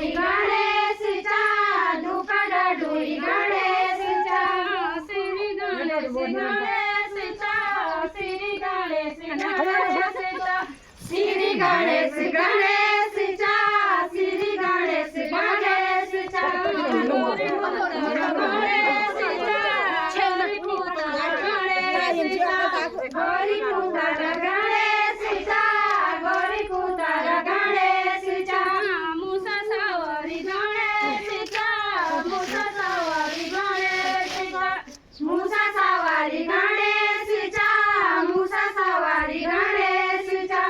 डोई गणेशचा दुपडा डोई गणेशचा श्री गणेश गणेशचा श्री गणेश गणेशचा श्री गणेश गणेशचा श्री गणेश गणेशचा गौरी पुत्र गणेशचा छेली पुत्र गणेशचा गौरी पुत्र गणेशचा गौरी पुत्र गणेशचा मुसा सावरी गणेशचा मुसा सावरी गणेशचा मुसा सावरी गणेशचा मुसा सावरी गणेशचा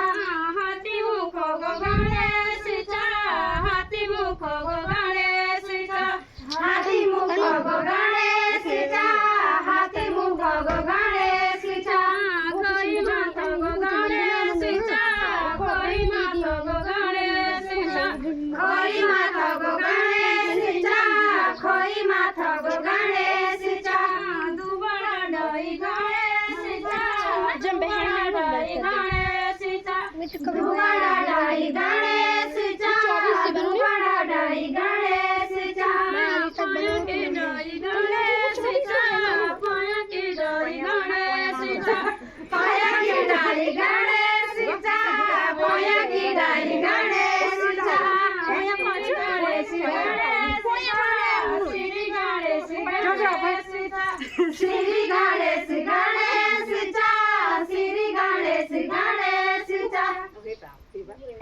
हाती मुख गणेशचा हाती मुख गणेशचा हाती मुख गणेशचा हाती मुख गणेशचा खोई माथ गणेशचा खोई माथ गणेशचा खोई माथ गणेशचा खोई माथ गणेशचा दुबळा डोई गणेशचा दुबळा डोई गणेशचा दुबळा डोई गणेशचा दुबळा डोई गणेशचा पाया की डोई गणेशचा पाया की डोई गणेशचा पाया की डोई गणेशचा पाया की डोई गणेशचा पाया की गणेश गणेश श्री गणेश गणेशचा श्री गणेश